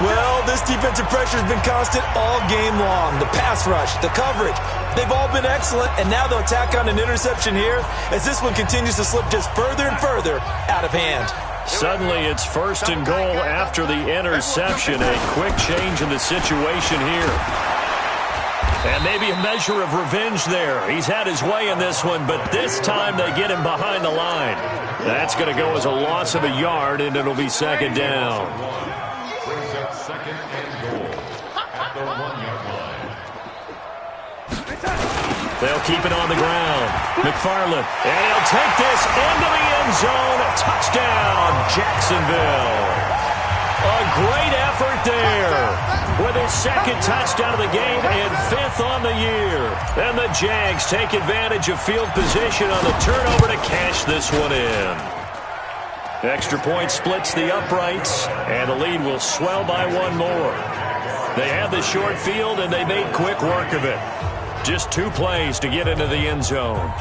Well, this defensive pressure has been constant all game long. The pass rush, the coverage, they've all been excellent, and now they'll tack on an interception here as this one continues to slip just further and further out of hand. Suddenly it's 1st and goal after the interception. A quick change in the situation here. And maybe a measure of revenge there. He's had his way in this one, but this time they get him behind the line. That's going to go as a loss of a yard, and it'll be 2nd down. They'll keep it on the ground. McFarland, and he'll take this into the end zone. Touchdown, Jacksonville. A great effort there with his 2nd touchdown of the game and 5th on the year. And the Jags take advantage of field position on the turnover to cash this one in. Extra point splits the uprights, and the lead will swell by 1 more. They had the short field, and they made quick work of it. Just 2 plays to get into the end zone.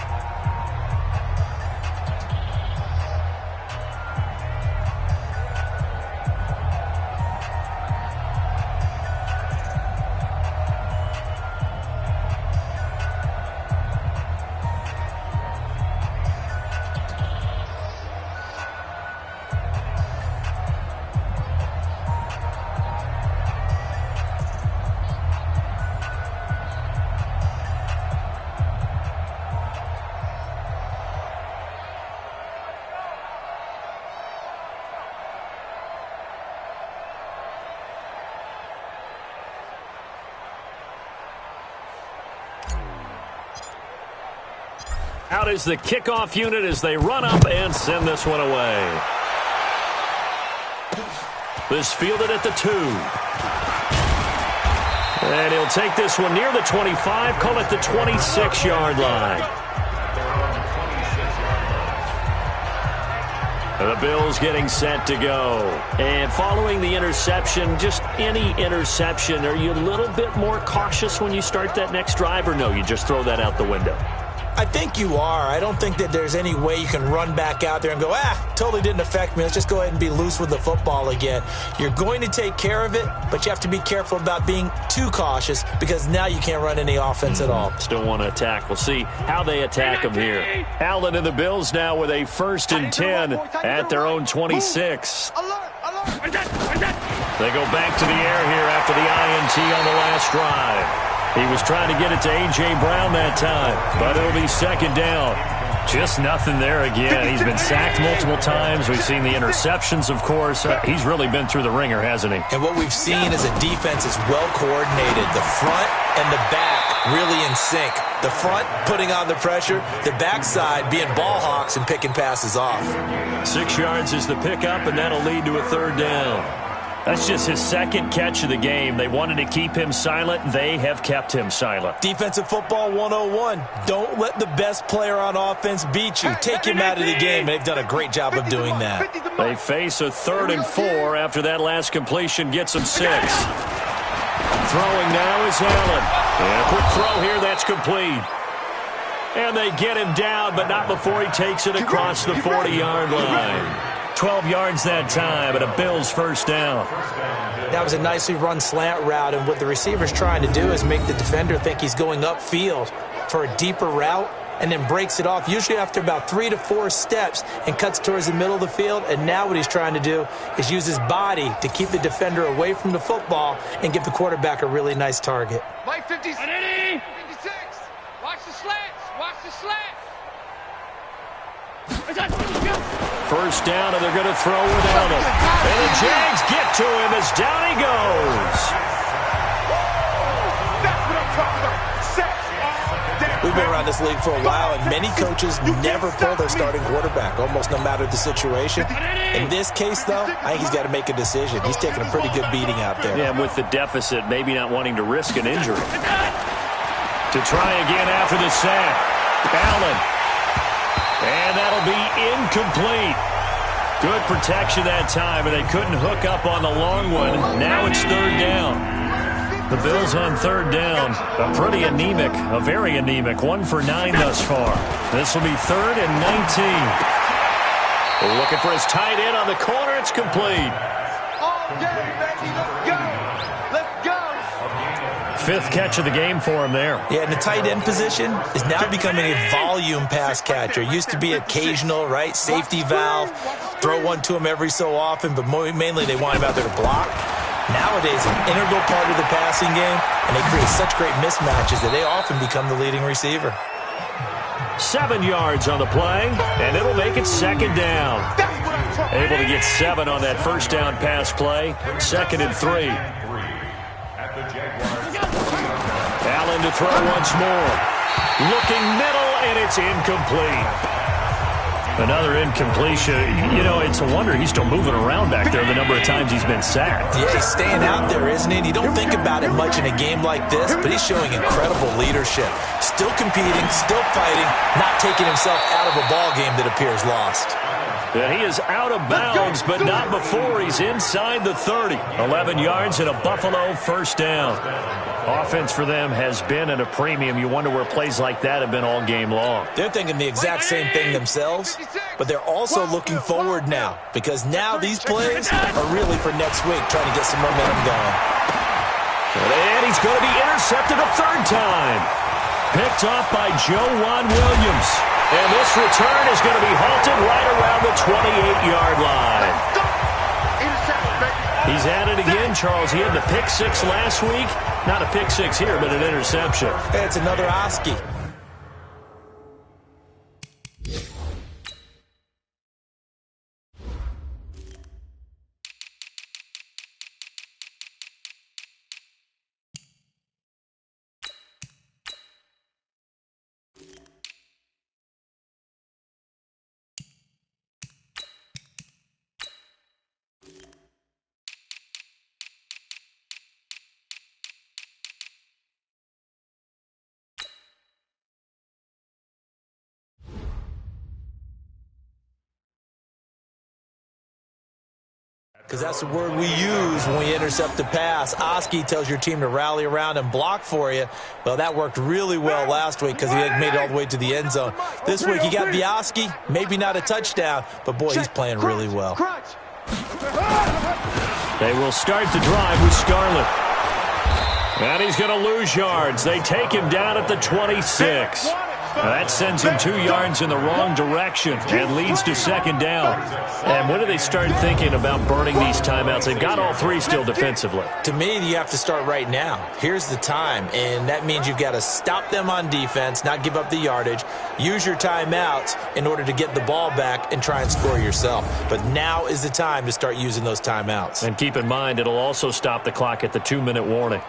Out is the kickoff unit as they run up and send this one away. This fielded at the 2. And he'll take this one near the 25, call it the 26-yard line. The Bills getting set to go. And following the interception, just any interception, are you a little bit more cautious when you start that next drive, or no, you just throw that out the window? I think you are. I don't think that there's any way you can run back out there and go, totally didn't affect me. Let's just go ahead and be loose with the football again. You're going to take care of it, but you have to be careful about being too cautious because now you can't run any offense at all. Still want to attack. We'll see how they attack them here. Allen and the Bills now with a 1st and 10 at their own 26. They go back to the air here after the INT on the last drive. He was trying to get it to A.J. Brown that time, but it'll be 2nd down. Just nothing there again. He's been sacked multiple times. We've seen the interceptions, of course. He's really been through the ringer, hasn't he? And what we've seen is a defense is well coordinated. The front and the back really in sync. The front putting on the pressure, the backside being ball hawks and picking passes off. 6 yards is the pickup, and that'll lead to a 3rd down. That's just his 2nd catch of the game. They wanted to keep him silent. They have kept him silent. Defensive football 101. Don't let the best player on offense beat you. Take him out of the game. They've done a great job of doing that. They face a 3rd and 4 after that last completion gets them 6. Throwing now is Allen. And a quick throw here. That's complete. And they get him down, but not before he takes it across the 40-yard line. 12 yards that time, and a Bills 1st down. That was a nicely run slant route, and what the receiver's trying to do is make the defender think he's going upfield for a deeper route and then breaks it off, usually after about 3 to 4 steps, and cuts towards the middle of the field. And now what he's trying to do is use his body to keep the defender away from the football and give the quarterback a really nice target. Mike 56. Watch the slants. Watch the slants. 1st down, and they're going to throw without him. And the Jags get to him as down he goes. That's what I'm talking about. We've been around this league for a while, and many coaches never pull their starting quarterback, almost no matter the situation. In this case, though, I think he's got to make a decision. He's taking a pretty good beating out there. Yeah, and with the deficit, maybe not wanting to risk an injury. To try again after the sack. Allen. And that'll be incomplete. Good protection that time, and they couldn't hook up on the long one. Now it's 3rd down. The Bills on 3rd down. A pretty anemic, a very anemic. 1 for 9 thus far. This will be 3rd and 19. Looking for his tight end on the corner. It's complete. All day, baby. Let's go. Let's go. 5th catch of the game for him there. Yeah, and the tight end position is now becoming a volume pass catcher. Used to be occasional, right? Safety valve. Throw one to him every so often, but mainly they want him out there to block. Nowadays, an integral part of the passing game, and they create such great mismatches that they often become the leading receiver. 7 yards on the play, and it'll make it 2nd down. Able to get 7 on that 1st down pass play. 2nd and 3. Allen to throw once more. Looking middle, and it's incomplete. Another incompletion. You know, it's a wonder he's still moving around back there the number of times he's been sacked. Yeah, he's staying out there, isn't he? You don't think about it much in a game like this, but he's showing incredible leadership. Still competing, still fighting, not taking himself out of a ball game that appears lost. And he is out of bounds, but not before he's inside the 30. 11 yards and a Buffalo 1st down. Offense for them has been at a premium. You wonder where plays like that have been all game long. They're thinking the exact same thing themselves, but they're also looking forward now because now these plays are really for next week, trying to get some momentum going. And he's going to be intercepted a 3rd time. Picked off by Joejuan Williams. And this return is going to be halted right around the 28-yard line. He's at it again, Charles. He had the pick 6 last week. Not a pick 6 here, but an interception. It's another Oski. because that's the word we use when we intercept the pass. Oski tells your team to rally around and block for you. Well, that worked really well last week because he had made it all the way to the end zone. This week, he got Oski, maybe not a touchdown, but, boy, he's playing really well. They will start the drive with Scarlett. And he's going to lose yards. They take him down at the 26. That sends him 2 yards in the wrong direction and leads to second down. And when do they start thinking about burning these timeouts? They've got all 3 still defensively. To me, you have to start right now. Here's the time, and that means you've got to stop them on defense, not give up the yardage, use your timeouts in order to get the ball back and try and score yourself. But now is the time to start using those timeouts. And keep in mind, it'll also stop the clock at the 2-minute warning.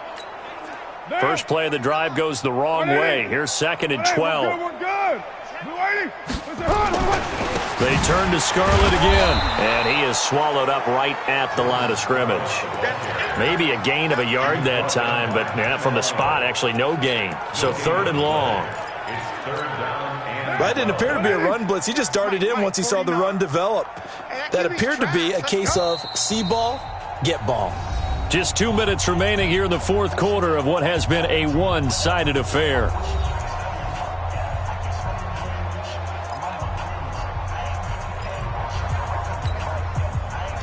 First play of the drive goes the wrong way. Here's 2nd and 12. They turn to Scarlett again, and he is swallowed up right at the line of scrimmage. Maybe a gain of a yard that time, but from the spot, actually no gain. So 3rd and long. That didn't appear to be a run blitz. He just darted in once he saw the run develop. That appeared to be a case of see ball, get ball. Just 2 minutes remaining here in the 4th quarter of what has been a one-sided affair.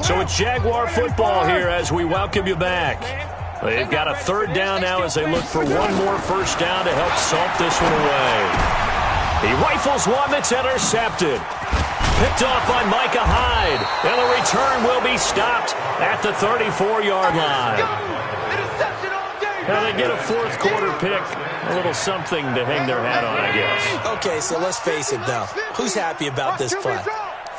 So it's Jaguar football here as we welcome you back. They've got a 3rd down now as they look for one more first down to help salt this one away. He rifles one that's intercepted. Picked off by Micah Hyde. And the return will be stopped at the 34-yard line. Now they get a 4th quarter pick. A little something to hang their hat on, I guess. Okay, so let's face it, though. Who's happy about this play?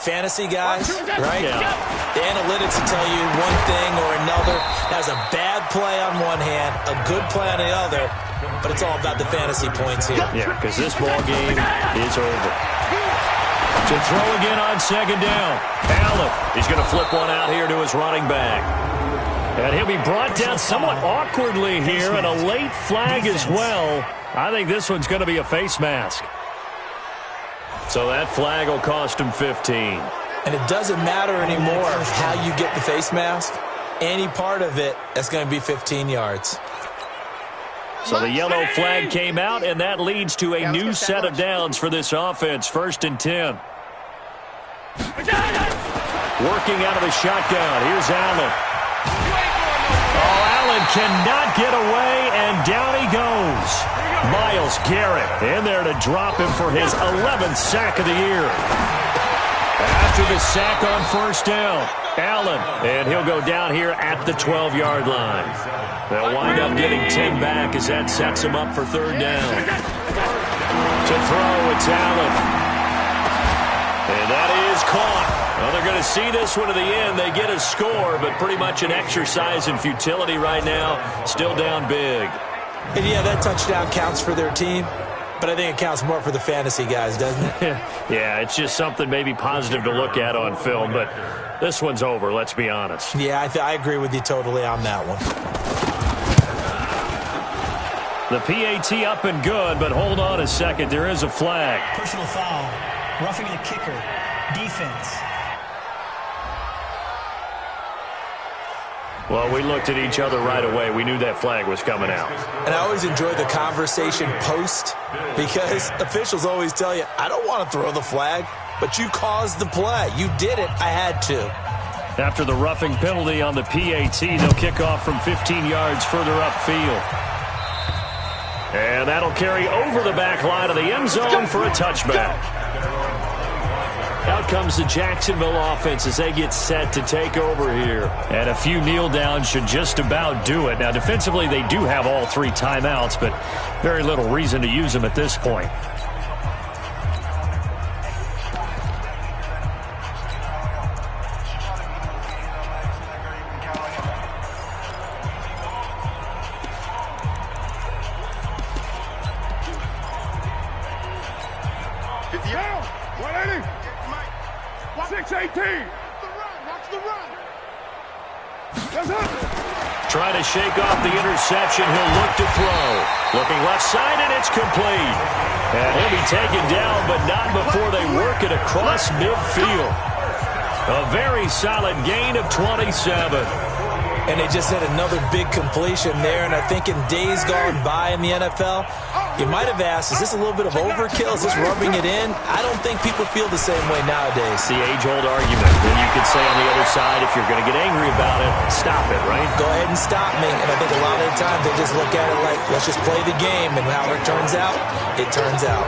Fantasy guys, right? Yeah. The analytics will tell you one thing or another. Has a bad play on one hand, a good play on the other, but it's all about the fantasy points here. Yeah, because this ball game is over. To throw again on 2nd down. Allen, he's going to flip one out here to his running back. And he'll be brought down somewhat awkwardly here, and a late flag as well. I think this one's going to be a face mask. So that flag will cost him 15. And it doesn't matter anymore how you get the face mask. Any part of it, that's going to be 15 yards. So the yellow flag came out, and that leads to a new set of downs for this offense. 1st and 10. Working out of the shotgun. Here's Allen. Oh, Allen cannot get away, and down he goes. Myles Garrett in there to drop him for his 11th sack of the year. After the sack on 1st down, Allen, and he'll go down here at the 12-yard line. They'll wind up getting 10 back as that sets him up for 3rd down. To throw, it's Allen. And that is caught. Well, they're going to see this one to the end. They get a score, but pretty much an exercise in futility right now. Still down big. And, yeah, that touchdown counts for their team, but I think it counts more for the fantasy guys, doesn't it? Yeah, it's just something maybe positive to look at on film, but this one's over, let's be honest. Yeah, I agree with you totally on that one. The PAT up and good, but hold on a second. There is a flag. Personal foul. Roughing the kicker. Defense. Well, we looked at each other right away. We knew that flag was coming out. And I always enjoy the conversation post because officials always tell you, I don't want to throw the flag, but you caused the play. You did it. I had to. After the roughing penalty on the PAT, they'll kick off from 15 yards further upfield. And that'll carry over the back line of the end zone for a touchback. Out comes the Jacksonville offense as they get set to take over here. And a few kneel downs should just about do it. Now, defensively, they do have all 3 timeouts, but very little reason to use them at this point. Trying to shake off the interception. He'll look to throw. Looking left side, and it's complete. And he'll be taken down, but not before they work it across midfield. A very solid gain of 27. And they just had another big completion there. And I think in days gone by in the NFL, you might have asked, is this a little bit of overkill? Is this rubbing it in? I don't think people feel the same way nowadays. The age-old argument. Then you could say on the other side, if you're going to get angry about it, stop it, right? Go ahead and stop me. And I think a lot of the time they just look at it like, let's just play the game. And how it turns out, it turns out.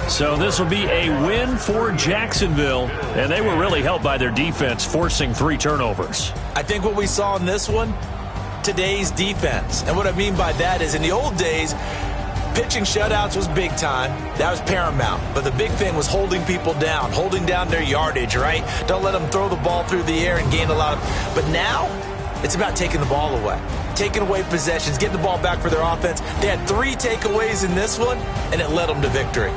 So this will be a win for Jacksonville, and they were really helped by their defense, forcing 3 turnovers. I think what we saw in this one, today's defense. And what I mean by that is in the old days, pitching shutouts was big time. That was paramount. But the big thing was holding people down, holding down their yardage, right? Don't let them throw the ball through the air and gain a lot of... But now, it's about taking the ball away. Taking away possessions, getting the ball back for their offense. They had 3 takeaways in this one, and it led them to victory.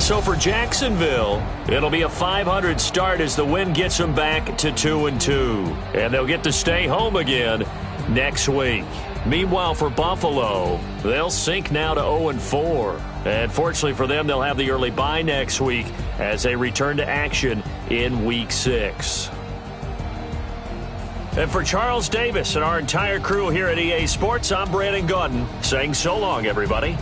So for Jacksonville, it'll be a 500 start as the win gets them back to 2-2. And they'll get to stay home again next week. Meanwhile, for Buffalo, they'll sink now to 0-4. And fortunately for them, they'll have the early bye next week as they return to action in Week 6. And for Charles Davis and our entire crew here at EA Sports, I'm Brandon Gaudin saying so long, everybody.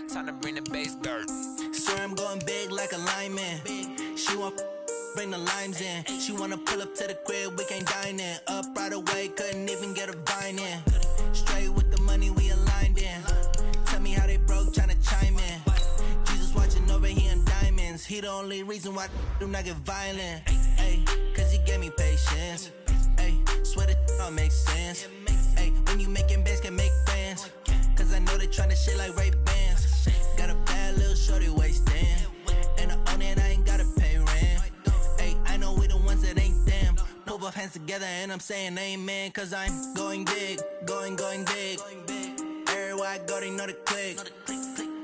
Time to bring the bass dirt. Swear I'm going big like a lineman. She want bring the limes in. She wanna pull up to the crib, we can't dine in. Up right away, couldn't even get a vine in. Straight with the money we aligned in. Tell me how they broke, tryna chime in. Jesus watching over here in diamonds. He the only reason why do not get violent. Ay, cause he gave me patience. Ay, don't make sense. Hey, when you making bands, can make friends. Cause I know they tryna shit like Ray-Bans. Got a bad little shorty wasting. And I own it, I ain't gotta pay rent. Hey, I know we the ones that ain't them. Put both hands together and I'm saying amen. Cause I'm going big, going big. Everywhere I go, they know the click.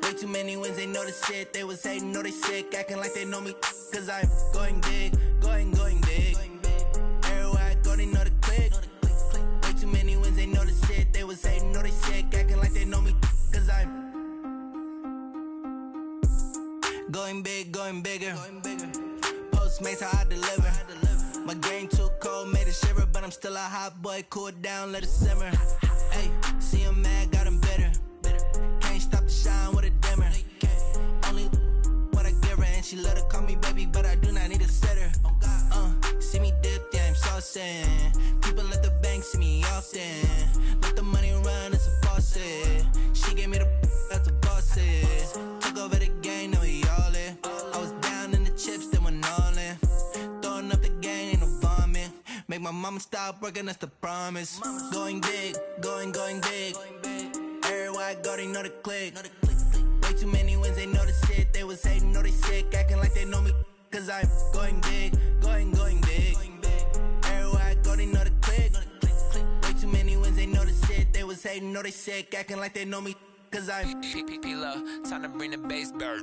Way too many wins, they know the shit. They was hating, know they sick, acting like they know me. Cause I'm going big, going big. Everywhere I go, they know the click. Way too many wins, they know the shit. They was hating, know they sick, acting like they know me. Cause I'm going big, going bigger. Postmates how I deliver. My game too cold, made it shiver, but I'm still a hot boy. Cool down, let it simmer. Hey, see him mad, got him bitter. Can't stop the shine with a dimmer. Only what I give her, and she let her call me baby, but I do not need a sitter. See me dip, yeah, I'm saucing. People let the bank see me often. Let the money run, it's a faucet. She gave me the that's a faucet. Took over the game, now we all in. I was down in the chips, then went all in. Throwing up the game, ain't no vomit. Make my mama stop working, that's the promise. Going big, going big. Everywhere I go, they know the click. Way too many wins, they know the shit. They was hating, know they sick, acting like they know me. Cause I'm going big, going big. Everywhere I go, they know the click. Way too many wins, they know the shit. They was hating, know they sick, acting like they know me. Cause I'm P-Lo, time to bring the bass bird.